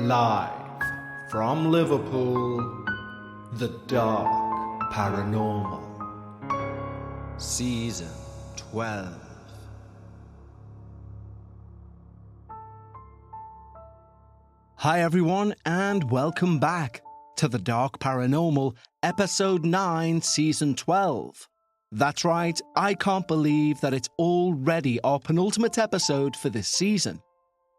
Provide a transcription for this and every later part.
Live from Liverpool, the Dark Paranormal, Season 12. Hi everyone, and welcome back to the Dark Paranormal, Episode 9, Season 12. That's right, I can't believe that it's already our penultimate episode for this season.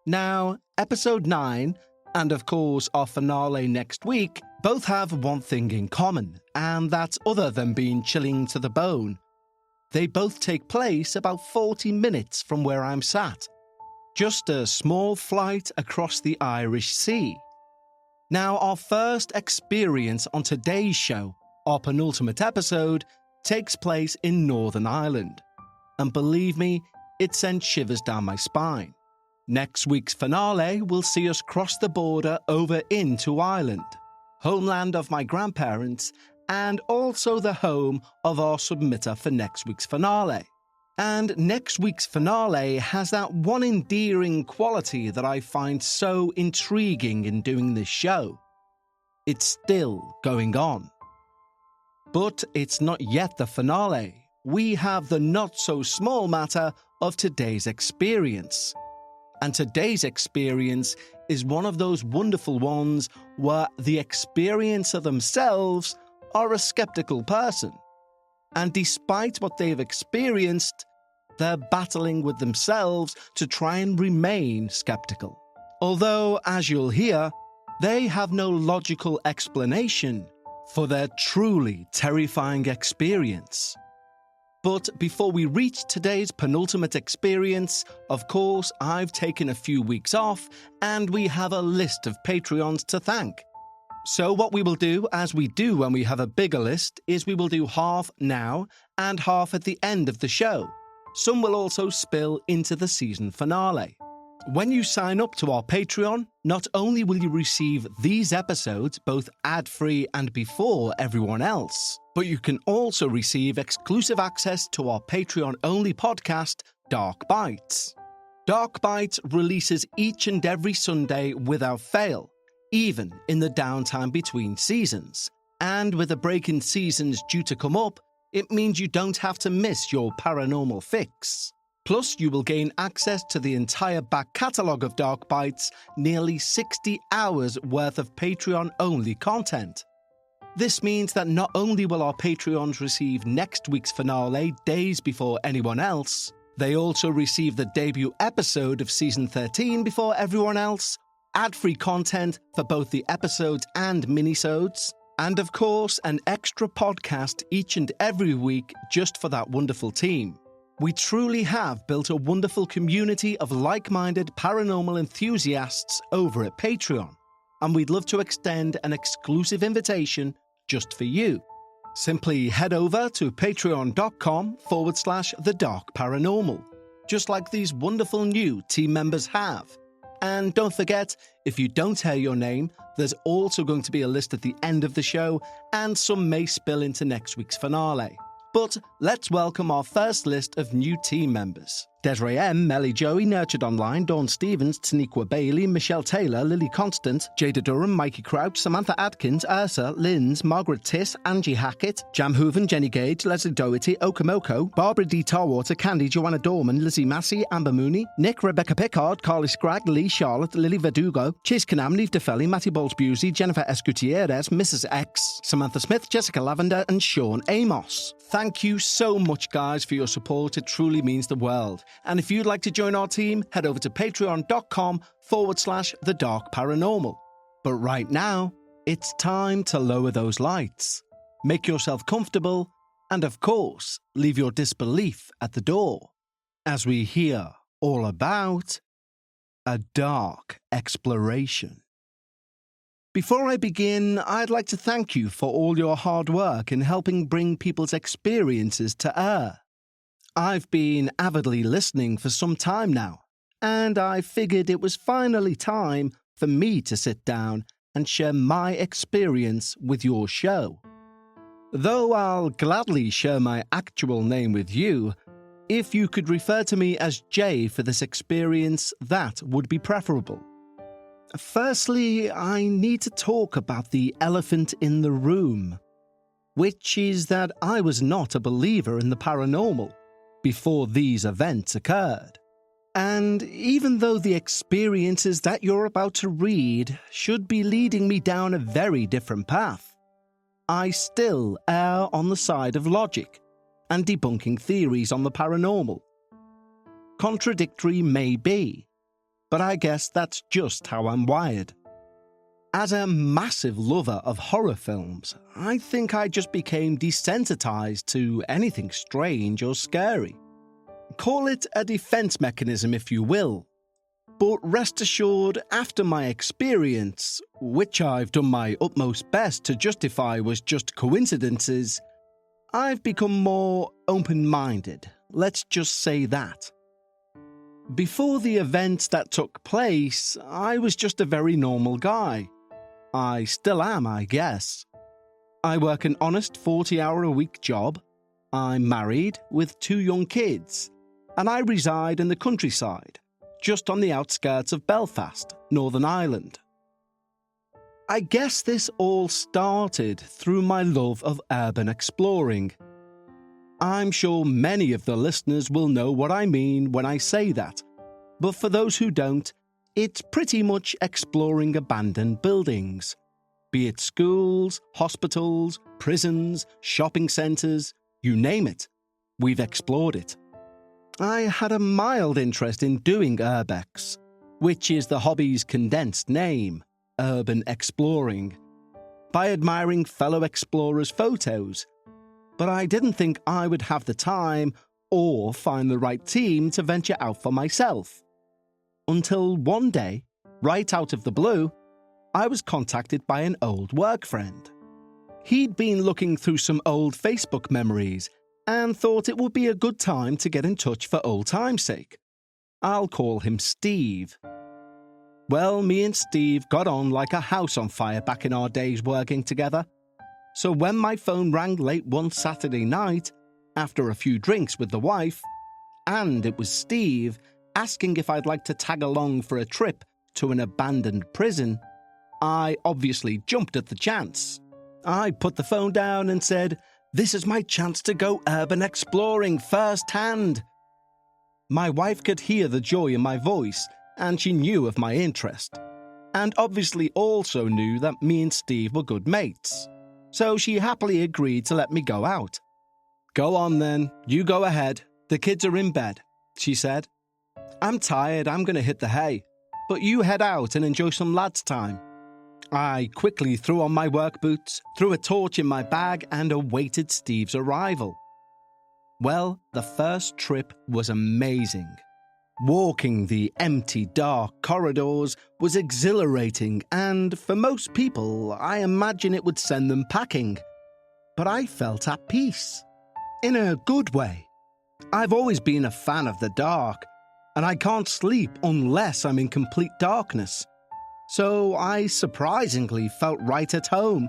Now, Episode 9, and of course our finale next week, both have one thing in common, and that's other than being chilling to the bone. They both take place about 40 minutes from where I'm sat. Just a small flight across the Irish Sea. Now, our first experience on today's show, our penultimate episode, takes place in Northern Ireland. And believe me, it sent shivers down my spine. Next week's finale will see us cross the border over into Ireland, homeland of my grandparents, and also the home of our submitter for next week's finale. And next week's finale has that one endearing quality that I find so intriguing in doing this show. It's still going on. But it's not yet the finale. We have the not-so-small matter of today's experience. And today's experience is one of those wonderful ones where the experiencer themselves are a skeptical person. And despite what they've experienced, they're battling with themselves to try and remain skeptical. Although, as you'll hear, they have no logical explanation for their truly terrifying experience. But before we reach today's penultimate experience, of course, I've taken a few weeks off and we have a list of Patreons to thank. So what we will do, as we do when we have a bigger list, is we will do half now and half at the end of the show. Some will also spill into the season finale. When you sign up to our Patreon, not only will you receive these episodes both ad-free and before everyone else, but you can also receive exclusive access to our Patreon-only podcast, Dark Bites. Dark Bites releases each and every Sunday without fail, even in the downtime between seasons. And with a break in seasons due to come up, it means you don't have to miss your paranormal fix. Plus, you will gain access to the entire back catalogue of Dark Bites, nearly 60 hours worth of Patreon-only content. This means that not only will our Patreons receive next week's finale days before anyone else, they also receive the debut episode of Season 13 before everyone else, ad-free content for both the episodes and minisodes, and of course, an extra podcast each and every week just for that wonderful team. We truly have built a wonderful community of like-minded paranormal enthusiasts over at Patreon, and we'd love to extend an exclusive invitation just for you. Simply head over to patreon.com/The Dark Paranormal, just like these wonderful new team members have. And don't forget, if you don't hear your name, there's also going to be a list at the end of the show, and some may spill into next week's finale. But let's welcome our first list of new team members. Desiree M, Melly Joey, Nurtured Online, Dawn Stevens, Taniqua Bailey, Michelle Taylor, Lily Constant, Jada Durham, Mikey Crouch, Samantha Adkins, Ursa, Linz, Margaret Tiss, Angie Hackett, Jam Hooven, Jenny Gage, Leslie Doherty, Okomoko, Barbara D. Tarwater, Candy, Joanna Dorman, Lizzie Massey, Amber Mooney, Nick, Rebecca Pickard, Carly Scragg, Lee Charlotte, Lily Verdugo, Chase Canam, Neve DeFelli, Matty Bowles-Busey, Jennifer S. Gutierrez, Mrs. X, Samantha Smith, Jessica Lavender, and Sean Amos. Thank you so much, guys, for your support. It truly means the world. And if you'd like to join our team, head over to patreon.com/The Dark Paranormal. But right now, it's time to lower those lights, make yourself comfortable, and of course, leave your disbelief at the door, as we hear all about a dark exploration. Before I begin, I'd like to thank you for all your hard work in helping bring people's experiences to air. I've been avidly listening for some time now, and I figured it was finally time for me to sit down and share my experience with your show. Though I'll gladly share my actual name with you, if you could refer to me as Jay for this experience, that would be preferable. Firstly, I need to talk about the elephant in the room, which is that I was not a believer in the paranormal before these events occurred. And even though the experiences that you're about to read should be leading me down a very different path, I still err on the side of logic and debunking theories on the paranormal. Contradictory may be, but I guess that's just how I'm wired. As a massive lover of horror films, I think I just became desensitized to anything strange or scary. Call it a defense mechanism if you will. But rest assured, after my experience, which I've done my utmost best to justify was just coincidences, I've become more open-minded, let's just say that. Before the events that took place, I was just a very normal guy. I still am, I guess. I work an honest 40-hour-a-week job. I'm married with 2 young kids, and I reside in the countryside, just on the outskirts of Belfast, Northern Ireland. I guess this all started through my love of urban exploring. I'm sure many of the listeners will know what I mean when I say that, but for those who don't, it's pretty much exploring abandoned buildings, be it schools, hospitals, prisons, shopping centres, you name it, we've explored it. I had a mild interest in doing urbex, which is the hobby's condensed name, urban exploring, by admiring fellow explorers' photos, but I didn't think I would have the time or find the right team to venture out for myself. Until one day, right out of the blue, I was contacted by an old work friend. He'd been looking through some old Facebook memories and thought it would be a good time to get in touch for old time's sake. I'll call him Steve. Well, me and Steve got on like a house on fire back in our days working together. So when my phone rang late one Saturday night, after a few drinks with the wife, and it was Steve asking if I'd like to tag along for a trip to an abandoned prison, I obviously jumped at the chance. I put the phone down and said, "This is my chance to go urban exploring firsthand." My wife could hear the joy in my voice, and she knew of my interest, and obviously also knew that me and Steve were good mates, so she happily agreed to let me go out. "Go on then, you go ahead. The kids are in bed," she said. "I'm tired, I'm going to hit the hay, but you head out and enjoy some lads' time." I quickly threw on my work boots, threw a torch in my bag, and awaited Steve's arrival. Well, the first trip was amazing. Walking the empty, dark corridors was exhilarating, and for most people, I imagine it would send them packing. But I felt at peace. In a good way. I've always been a fan of the dark, and I can't sleep unless I'm in complete darkness. So I surprisingly felt right at home.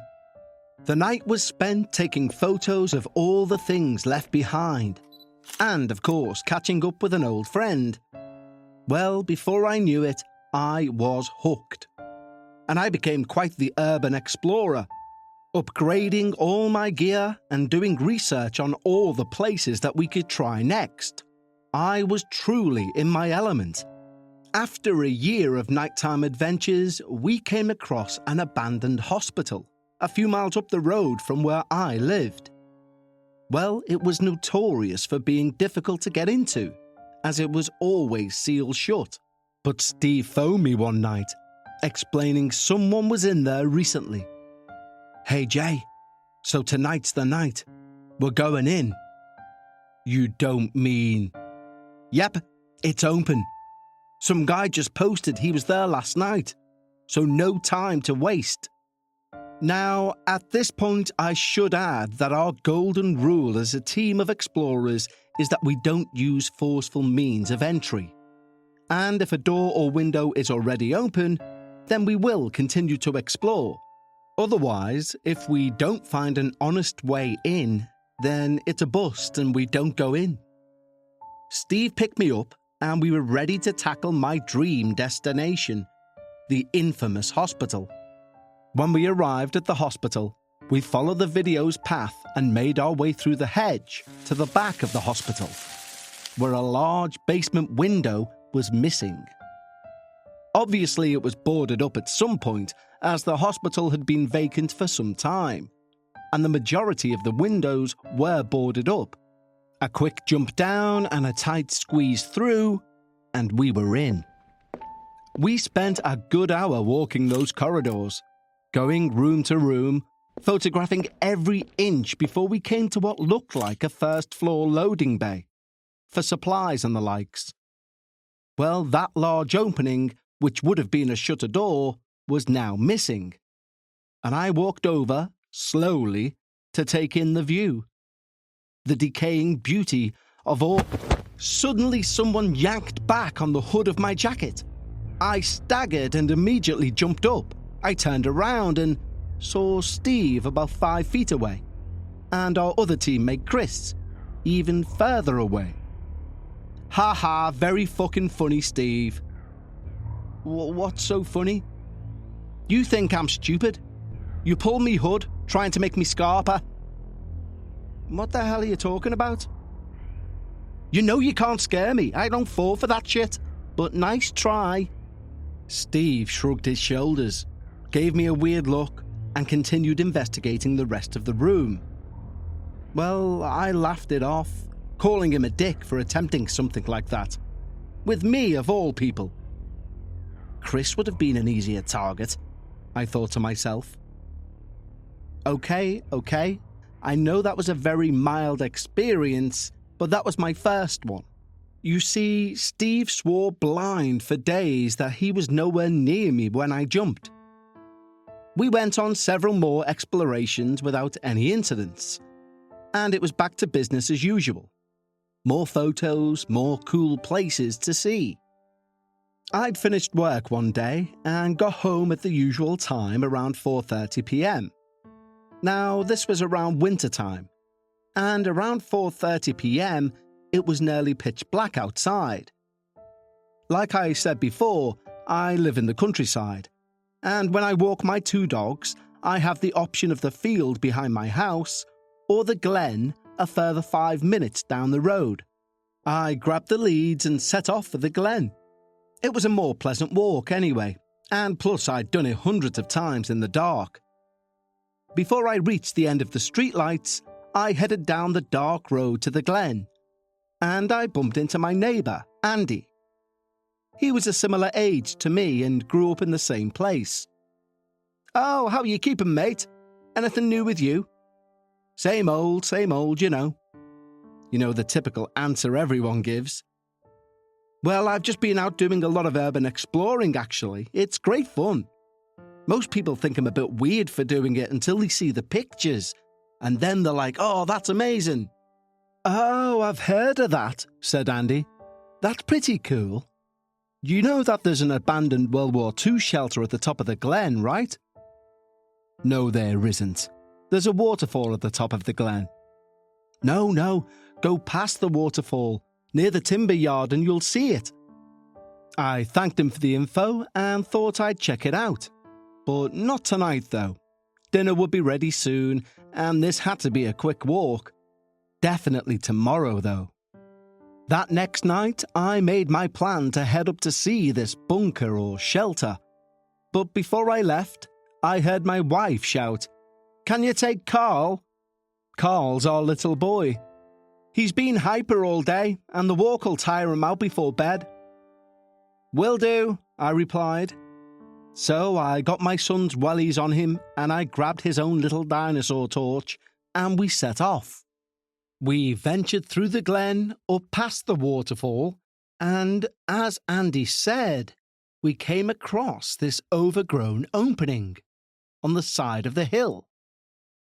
The night was spent taking photos of all the things left behind, and of course catching up with an old friend. Well, before I knew it, I was hooked. And I became quite the urban explorer, upgrading all my gear and doing research on all the places that we could try next. I was truly in my element. After a year of nighttime adventures, we came across an abandoned hospital a few miles up the road from where I lived. Well, it was notorious for being difficult to get into, as it was always sealed shut. But Steve phoned me one night, explaining someone was in there recently. "Hey Jay, so tonight's the night. We're going in." "You don't mean..." "Yep, it's open. Some guy just posted he was there last night, so no time to waste." Now, at this point, I should add that our golden rule as a team of explorers is that we don't use forceful means of entry. And if a door or window is already open, then we will continue to explore. Otherwise, if we don't find an honest way in, then it's a bust and we don't go in. Steve picked me up and we were ready to tackle my dream destination, the infamous hospital. When we arrived at the hospital, we followed the video's path and made our way through the hedge to the back of the hospital, where a large basement window was missing. Obviously, it was boarded up at some point, as the hospital had been vacant for some time, and the majority of the windows were boarded up. A quick jump down and a tight squeeze through, and we were in. We spent a good hour walking those corridors, going room to room, photographing every inch before we came to what looked like a first-floor loading bay for supplies and the likes. Well, that large opening, which would have been a shutter door, was now missing, and I walked over, slowly, to take in the view. The decaying beauty of all. Suddenly someone yanked back on the hood of my jacket. I staggered and immediately jumped up. I turned around and saw Steve about 5 feet away, and our other teammate Chris, even further away. Ha ha, very fucking funny, Steve. What's so funny? You think I'm stupid? You pull me hood, trying to make me scarper? What the hell are you talking about? You know you can't scare me. I don't fall for that shit. But nice try. Steve shrugged his shoulders, gave me a weird look, and continued investigating the rest of the room. Well, I laughed it off, calling him a dick for attempting something like that. With me, of all people. Chris would have been an easier target, I thought to myself. Okay. I know that was a very mild experience, but that was my first one. You see, Steve swore blind for days that he was nowhere near me when I jumped. We went on several more explorations without any incidents, and it was back to business as usual. More photos, more cool places to see. I'd finished work one day and got home at the usual time around 4:30 p.m. Now, this was around winter time, and around 4:30 p.m, it was nearly pitch black outside. Like I said before, I live in the countryside, and when I walk my 2 dogs, I have the option of the field behind my house or the glen a further 5 minutes down the road. I grabbed the leads and set off for the glen. It was a more pleasant walk anyway, and plus I'd done it hundreds of times in the dark. Before I reached the end of the streetlights, I headed down the dark road to the glen, and I bumped into my neighbour, Andy. He was a similar age to me and grew up in the same place. "Oh, how you keeping, mate? Anything new with you?" Same old, you know. You know, the typical answer everyone gives. "Well, I've just been out doing a lot of urban exploring, actually. It's great fun. Most people think I'm a bit weird for doing it until they see the pictures, and then they're like, oh, that's amazing." "Oh, I've heard of that," said Andy. "That's pretty cool. You know that there's an abandoned World War II shelter at the top of the glen, right?" "No, there isn't. There's a waterfall at the top of the glen." No, go past the waterfall, near the timber yard, and you'll see it." I thanked him for the info and thought I'd check it out. But not tonight, though. Dinner would be ready soon, and this had to be a quick walk. Definitely tomorrow, though. That next night, I made my plan to head up to see this bunker or shelter. But before I left, I heard my wife shout, "Can you take Carl?" Carl's our little boy. He's been hyper all day, and the walk will tire him out before bed. "Will do," I replied. So I got my son's wellies on him, and I grabbed his own little dinosaur torch, and we set off. We ventured through the glen, up past the waterfall, and, as Andy said, we came across this overgrown opening on the side of the hill.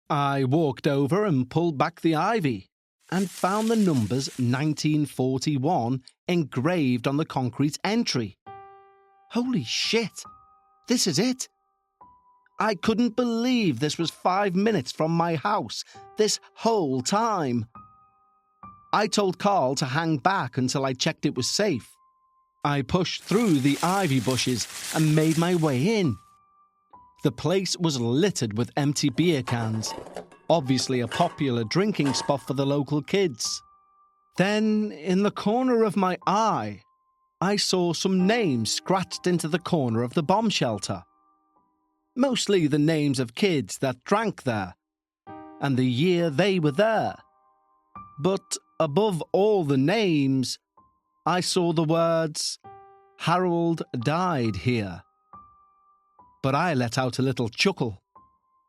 I walked over and pulled back the ivy, and found the numbers 1941 engraved on the concrete entry. Holy shit! This is it. I couldn't believe this was 5 minutes from my house this whole time. I told Carl to hang back until I checked it was safe. I pushed through the ivy bushes and made my way in. The place was littered with empty beer cans, obviously a popular drinking spot for the local kids. Then, in the corner of my eye, I saw some names scratched into the corner of the bomb shelter. Mostly the names of kids that drank there, and the year they were there. But above all the names, I saw the words, "Harold died here." But I let out a little chuckle,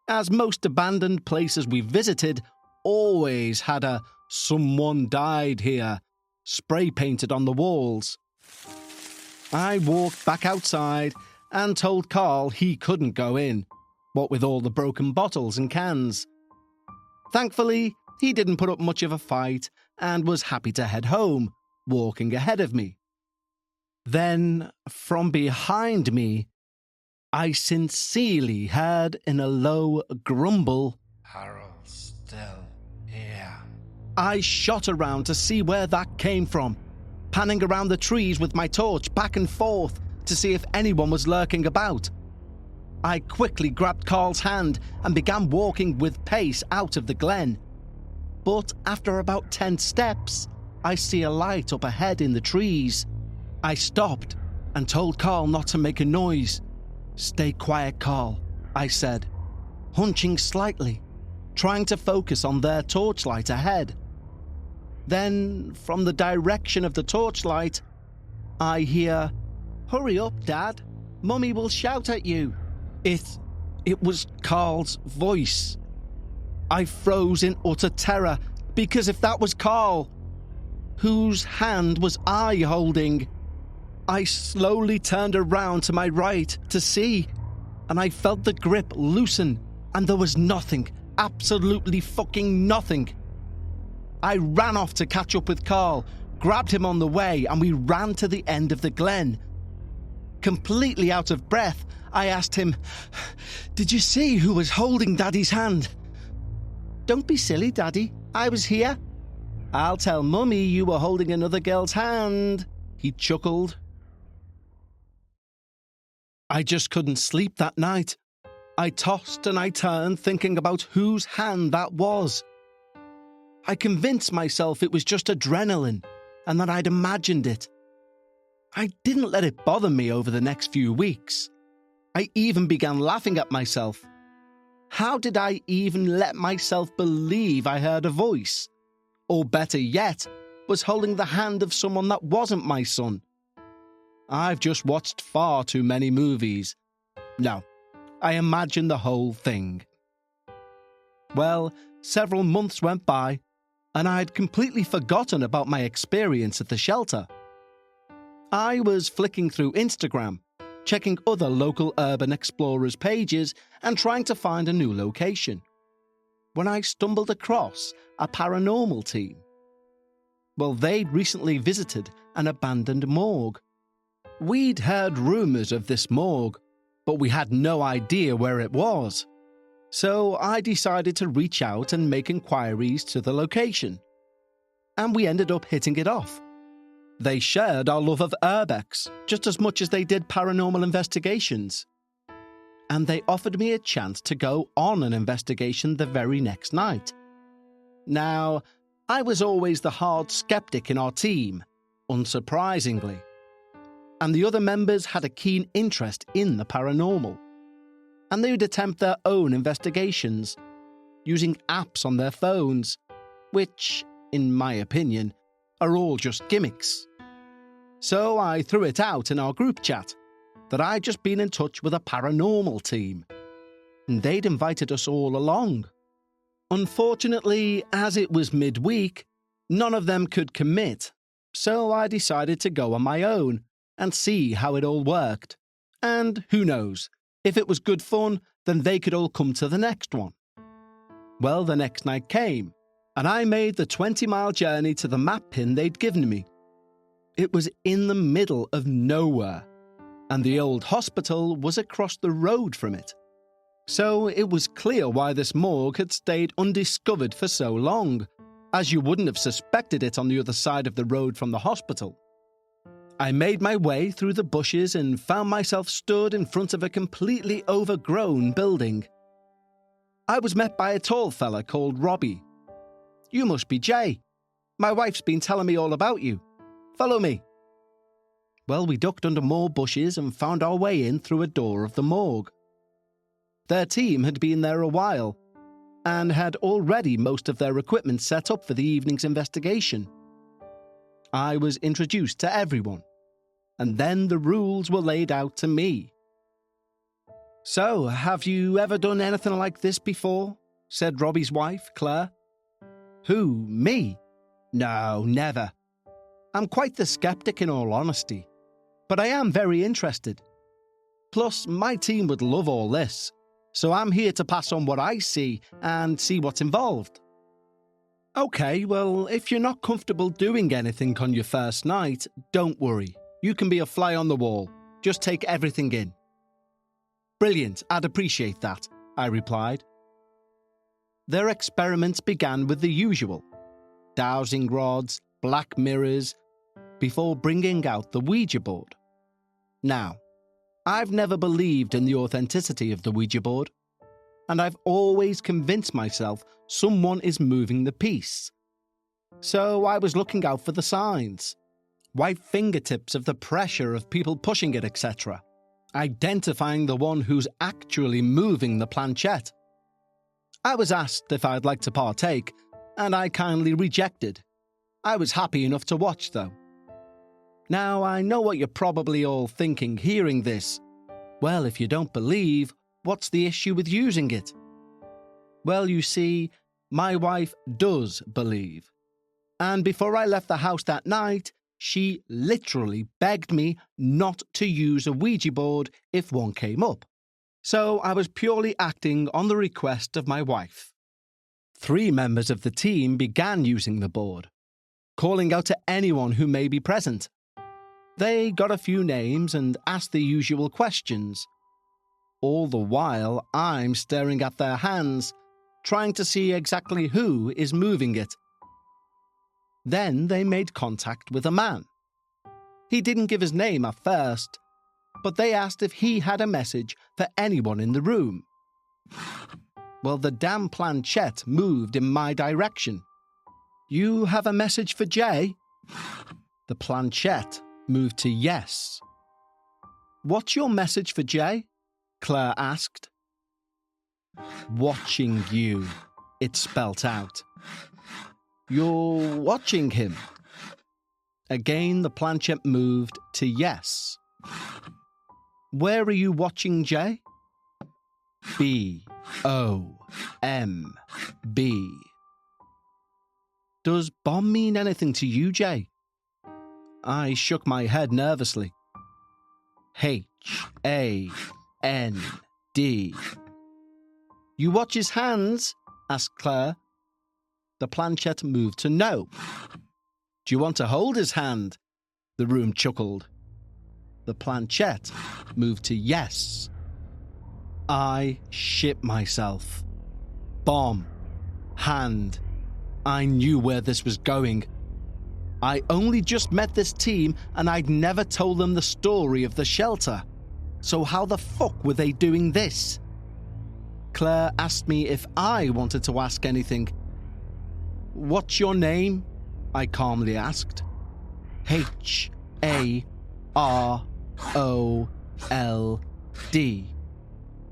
as most abandoned places we visited always had a "someone died here" spray painted on the walls. I walked back outside and told Carl he couldn't go in, what with all the broken bottles and cans. Thankfully, he didn't put up much of a fight and was happy to head home, walking ahead of me. Then, from behind me, I sincerely heard in a low grumble, "Harold's still here." I shot around to see where that came from, panning around the trees with my torch back and forth to see if anyone was lurking about. I quickly grabbed Carl's hand and began walking with pace out of the glen. But after about 10 steps, I see a light up ahead in the trees. I stopped and told Carl not to make a noise. "Stay quiet, Carl," I said, hunching slightly, trying to focus on their torchlight ahead. Then, from the direction of the torchlight, I hear, "Hurry up, Dad. Mummy will shout at you." It was Carl's voice. I froze in utter terror, because if that was Carl, whose hand was I holding? I slowly turned around to my right to see, and I felt the grip loosen, and there was nothing, absolutely fucking nothing. I ran off to catch up with Carl, grabbed him on the way, and we ran to the end of the glen. Completely out of breath, I asked him, "Did you see who was holding Daddy's hand?" "Don't be silly, Daddy. I was here." "I'll tell Mummy you were holding another girl's hand," he chuckled. I just couldn't sleep that night. I tossed and I turned thinking about whose hand that was. I convinced myself it was just adrenaline and that I'd imagined it. I didn't let it bother me over the next few weeks. I even began laughing at myself. How did I even let myself believe I heard a voice? Or better yet, was holding the hand of someone that wasn't my son? I've just watched far too many movies. No, I imagined the whole thing. Well, several months went by, and I'd completely forgotten about my experience at the shelter. I was flicking through Instagram, checking other local urban explorers' pages and trying to find a new location, when I stumbled across a paranormal team. Well, they'd recently visited an abandoned morgue. We'd heard rumours of this morgue, but we had no idea where it was. So I decided to reach out and make inquiries to the location. And we ended up hitting it off. They shared our love of urbex just as much as they did paranormal investigations. And they offered me a chance to go on an investigation the very next night. Now, I was always the hard skeptic in our team, unsurprisingly. And the other members had a keen interest in the paranormal. And they would attempt their own investigations, using apps on their phones, which, in my opinion, are all just gimmicks. So I threw it out in our group chat that I'd just been in touch with a paranormal team, and they'd invited us all along. Unfortunately, as it was midweek, none of them could commit, so I decided to go on my own and see how it all worked. And who knows, if it was good fun, then they could all come to the next one. Well, the next night came, and I made the 20-mile journey to the map pin they'd given me. It was in the middle of nowhere, and the old hospital was across the road from it. So it was clear why this morgue had stayed undiscovered for so long, as you wouldn't have suspected it on the other side of the road from the hospital. I made my way through the bushes and found myself stood in front of a completely overgrown building. I was met by a tall fella called Robbie. "You must be Jay. My wife's been telling me all about you. Follow me." Well, we ducked under more bushes and found our way in through a door of the morgue. Their team had been there a while and had already most of their equipment set up for the evening's investigation. I was introduced to everyone, and then the rules were laid out to me. "So, have you ever done anything like this before?" said Robbie's wife, Claire. "Who, me? No, never. I'm quite the skeptic in all honesty, but I am very interested. Plus, my team would love all this, so I'm here to pass on what I see and see what's involved." "Okay, well, if you're not comfortable doing anything on your first night, don't worry. You can be a fly on the wall. Just take everything in." "Brilliant, I'd appreciate that," I replied. Their experiments began with the usual: dowsing rods, black mirrors, before bringing out the Ouija board. Now, I've never believed in the authenticity of the Ouija board, and I've always convinced myself someone is moving the piece. So I was looking out for the signs, white fingertips of the pressure of people pushing it, etc., identifying the one who's actually moving the planchette. I was asked if I'd like to partake, and I kindly rejected. I was happy enough to watch, though. Now, I know what you're probably all thinking hearing this. Well, if you don't believe, what's the issue with using it? Well, you see, my wife does believe. And before I left the house that night, she literally begged me not to use a Ouija board if one came up. So I was purely acting on the request of my wife. 3 members of the team began using the board, calling out to anyone who may be present. They got a few names and asked the usual questions. All the while, I'm staring at their hands, trying to see exactly who is moving it. Then they made contact with a man. He didn't give his name at first, but they asked if he had a message for anyone in the room. Well, the damn planchette moved in my direction. "You have a message for Jay?" The planchette moved to yes. "What's your message for Jay?" Claire asked. "Watching you," it spelt out. "You're watching him?" Again, the planchette moved to yes. "Where are you watching Jay?" B-O-M-B. "Does bomb mean anything to you, Jay?" I shook my head nervously. H-A-N-D. "You watch his hands?" asked Claire. The planchette moved to no. "Do you want to hold his hand?" The room chuckled. The planchette moved to yes. I shit myself. Bomb. Hand. I knew where this was going. I only just met this team and I'd never told them the story of the shelter. So how the fuck were they doing this? Claire asked me if I wanted to ask anything. "What's your name?" I calmly asked. H-A-R-O-L-D.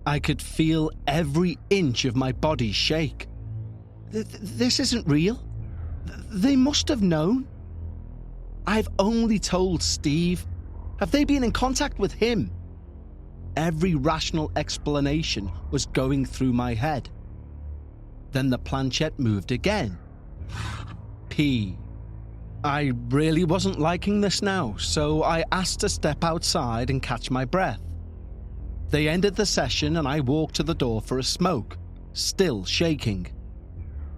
I could feel every inch of my body shake. This isn't real. They must have known. I've only told Steve. Have they been in contact with him? Every rational explanation was going through my head. Then the planchette moved again. P. I really wasn't liking this now, so I asked to step outside and catch my breath. They ended the session and I walked to the door for a smoke, still shaking.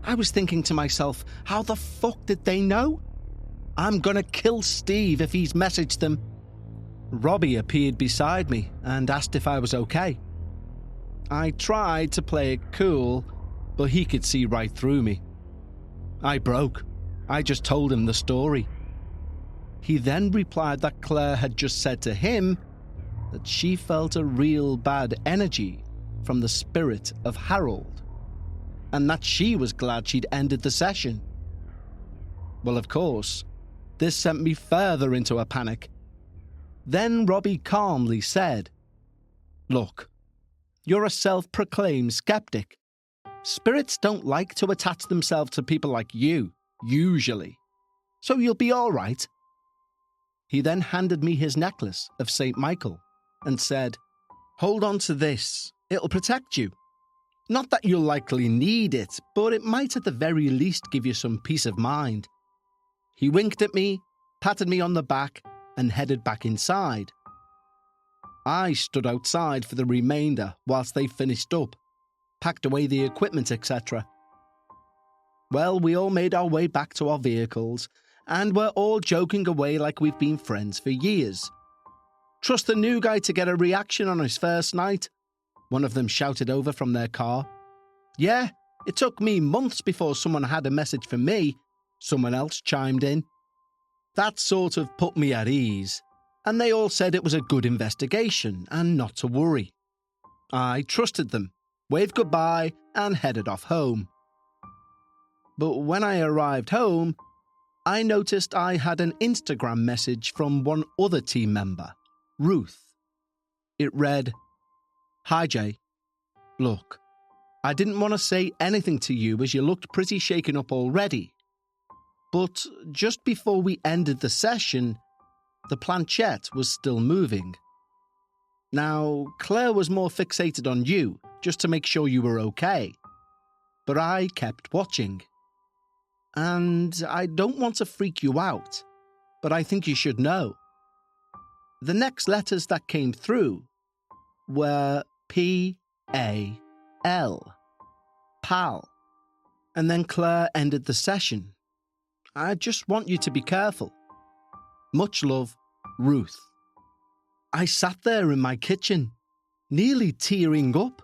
I was thinking to myself, how the fuck did they know? I'm gonna kill Steve if he's messaged them. Robbie appeared beside me and asked if I was okay. I tried to play it cool, but he could see right through me. I broke. I just told him the story. He then replied that Claire had just said to him that she felt a real bad energy from the spirit of Harold, and that she was glad she'd ended the session. Well, of course, this sent me further into a panic. Then Robbie calmly said, "Look, you're a self-proclaimed skeptic. Spirits don't like to attach themselves to people like you, usually. So you'll be all right." He then handed me his necklace of St. Michael and said, "Hold on to this. It'll protect you. Not that you'll likely need it, but it might at the very least give you some peace of mind." He winked at me, patted me on the back, and headed back inside. I stood outside for the remainder whilst they finished up, packed away the equipment, etc. Well, we all made our way back to our vehicles, and we're all joking away like we've been friends for years. "Trust the new guy to get a reaction on his first night," one of them shouted over from their car. "Yeah, it took me months before someone had a message for me," someone else chimed in. That sort of put me at ease, and they all said it was a good investigation and not to worry. I trusted them, waved goodbye, and headed off home. But when I arrived home, I noticed I had an Instagram message from one other team member, Ruth. It read, "Hi Jay. Look, I didn't want to say anything to you as you looked pretty shaken up already. But just before we ended the session, the planchette was still moving. Now, Claire was more fixated on you, just to make sure you were okay. But I kept watching. And I don't want to freak you out, but I think you should know. The next letters that came through were P-A-L, pal. And then Claire ended the session. I just want you to be careful. Much love, Ruth." I sat there in my kitchen, nearly tearing up.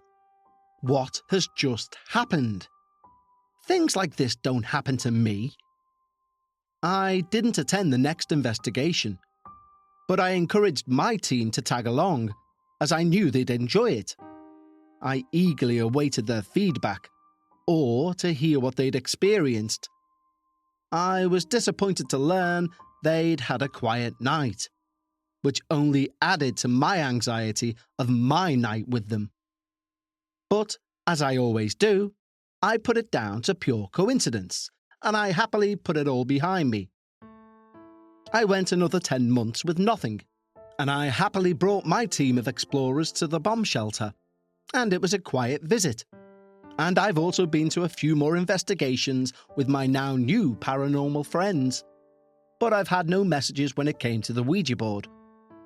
What has just happened? Things like this don't happen to me. I didn't attend the next investigation, but I encouraged my team to tag along, as I knew they'd enjoy it. I eagerly awaited their feedback, or to hear what they'd experienced. I was disappointed to learn they'd had a quiet night, which only added to my anxiety of my night with them. But, as I always do, I put it down to pure coincidence, and I happily put it all behind me. I went another 10 months with nothing, and I happily brought my team of explorers to the bomb shelter, and it was a quiet visit. And I've also been to a few more investigations with my now new paranormal friends. But I've had no messages when it came to the Ouija board,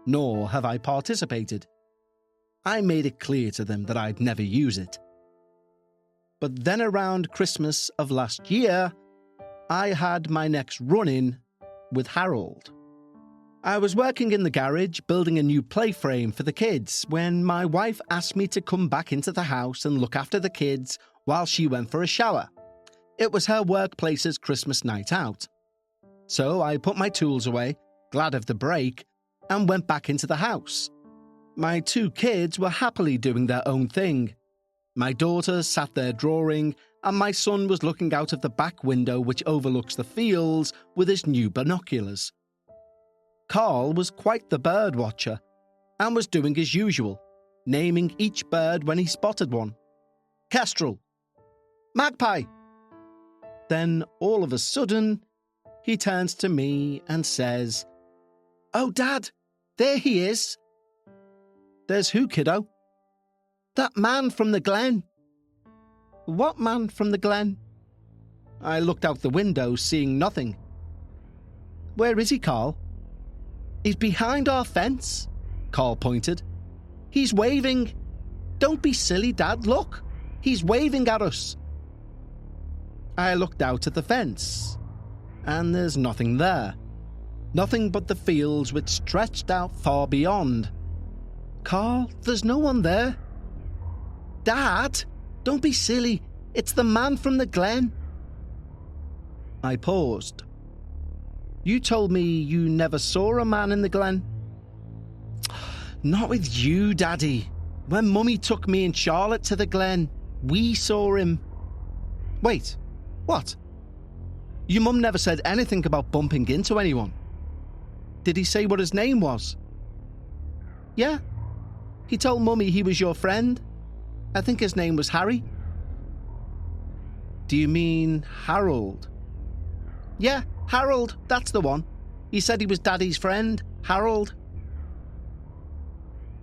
nor have I participated. I made it clear to them that I'd never use it. But then around Christmas of last year, I had my next run-in with Harold. I was working in the garage building a new playframe for the kids when my wife asked me to come back into the house and look after the kids while she went for a shower. It was her workplace's Christmas night out. So I put my tools away, glad of the break, and went back into the house. My 2 kids were happily doing their own thing. My daughter sat there drawing, and my son was looking out of the back window which overlooks the fields with his new binoculars. Carl was quite the bird watcher, and was doing as usual, naming each bird when he spotted one. Kestrel. Magpie. Then, all of a sudden, he turns to me and says, "Oh, Dad, there he is." "There's who, kiddo?" "That man from the glen." "What man from the glen?" I looked out the window, seeing nothing. "Where is he, Carl?" "He's behind our fence," Carl pointed. "He's waving. Don't be silly, Dad, look. He's waving at us." I looked out at the fence, and there's nothing there. Nothing but the fields which stretched out far beyond. "Carl, there's no one there." "Dad, don't be silly. It's the man from the glen." I paused. You told me you never saw a man in the glen. Not with you, Daddy. When Mummy took me and Charlotte to the glen, we saw him. Wait, what? Your mum never said anything about bumping into anyone. Did he say what his name was? Yeah. He told Mummy he was your friend. I think his name was Harry. Do you mean Harold? Yeah, Harold, that's the one. He said he was Daddy's friend, Harold.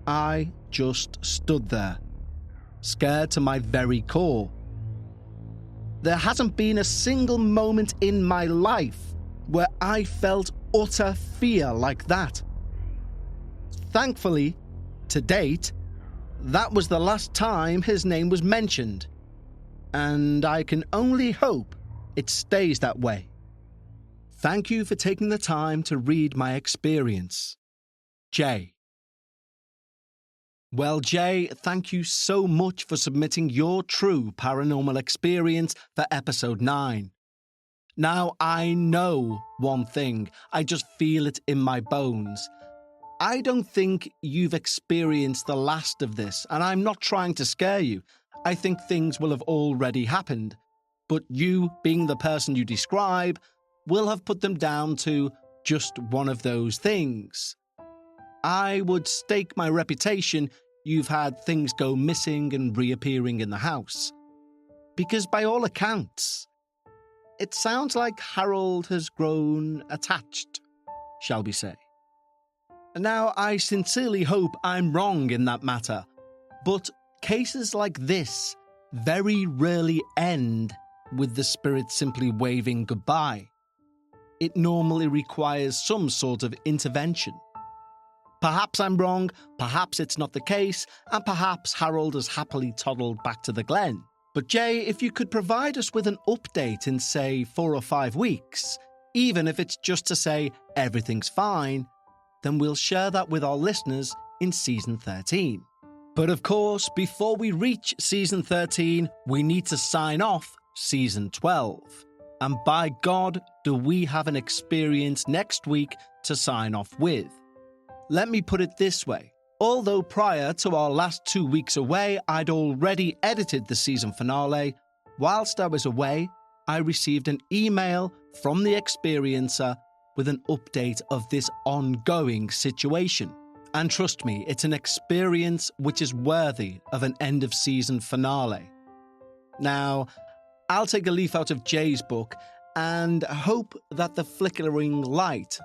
I just stood there, scared to my very core. There hasn't been a single moment in my life where I felt utter fear like that. Thankfully, to date, that was the last time his name was mentioned, and I can only hope it stays that way. Thank you for taking the time to read my experience. Jay. Well, Jay, thank you so much for submitting your true paranormal experience for episode 9. Now, I know one thing. I just feel it in my bones. I don't think you've experienced the last of this, and I'm not trying to scare you. I think things will have already happened. But you, being the person you describe, will have put them down to just one of those things. I would stake my reputation you've had things go missing and reappearing in the house. Because by all accounts, it sounds like Harold has grown attached, shall we say. Now, I sincerely hope I'm wrong in that matter, but cases like this very rarely end with the spirit simply waving goodbye. It normally requires some sort of intervention. Perhaps I'm wrong, perhaps it's not the case, and perhaps Harold has happily toddled back to the glen. But Jay, if you could provide us with an update in, say, 4 or 5 weeks, even if it's just to say everything's fine, then we'll share that with our listeners in Season 13. But of course, before we reach Season 13, we need to sign off Season 12. And by God, do we have an experience next week to sign off with. Let me put it this way. Although prior to our last 2 weeks away, I'd already edited the season finale, whilst I was away, I received an email from the experiencer with an update of this ongoing situation. And trust me, it's an experience which is worthy of an end-of-season finale. Now, I'll take a leaf out of Jay's book and hope that the flickering light,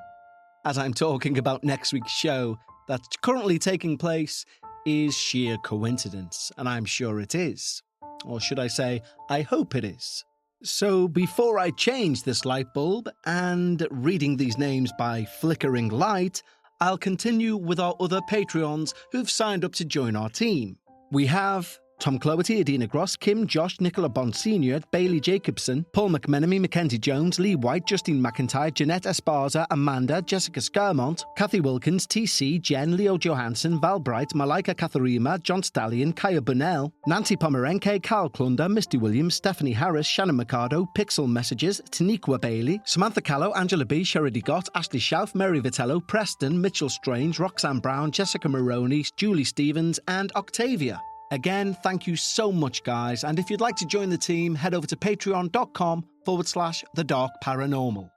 as I'm talking about next week's show, that's currently taking place, is sheer coincidence, and I'm sure it is. Or should I say, I hope it is. So before I change this light bulb and reading these names by flickering light, I'll continue with our other Patreons who've signed up to join our team. We have Tom Cloherty, Adina Gross, Kim, Josh, Nicola Bond Sr., Bailey Jacobson, Paul McMenemy, Mackenzie Jones, Lee White, Justine McIntyre, Jeanette Esparza, Amanda, Jessica Scarmont, Kathy Wilkins, TC, Jen, Leo Johansson, Val Bright, Malika Katharima, John Stallion, Kaya Bunnell, Nancy Pomerenke, Carl Clunder, Misty Williams, Stephanie Harris, Shannon Mercado, Pixel Messages, Taniqua Bailey, Samantha Callow, Angela B, Sherody Gott, Ashley Schauf, Mary Vitello, Preston, Mitchell Strange, Roxanne Brown, Jessica Maroney, Julie Stevens, and Octavia. Again, thank you so much, guys, and if you'd like to join the team, head over to patreon.com/The Dark Paranormal.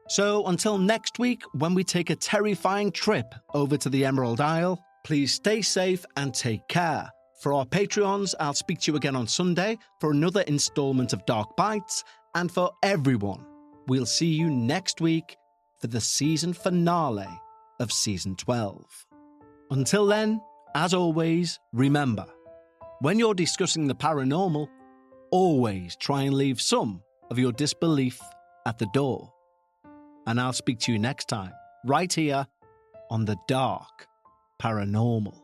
So until next week, when we take a terrifying trip over to the Emerald Isle, please stay safe and take care. For our Patreons, I'll speak to you again on Sunday for another installment of Dark Bites, and for everyone, we'll see you next week for the season finale of Season 12. Until then, as always, remember, when you're discussing the paranormal, always try and leave some of your disbelief at the door. And I'll speak to you next time, right here on the Dark Paranormal.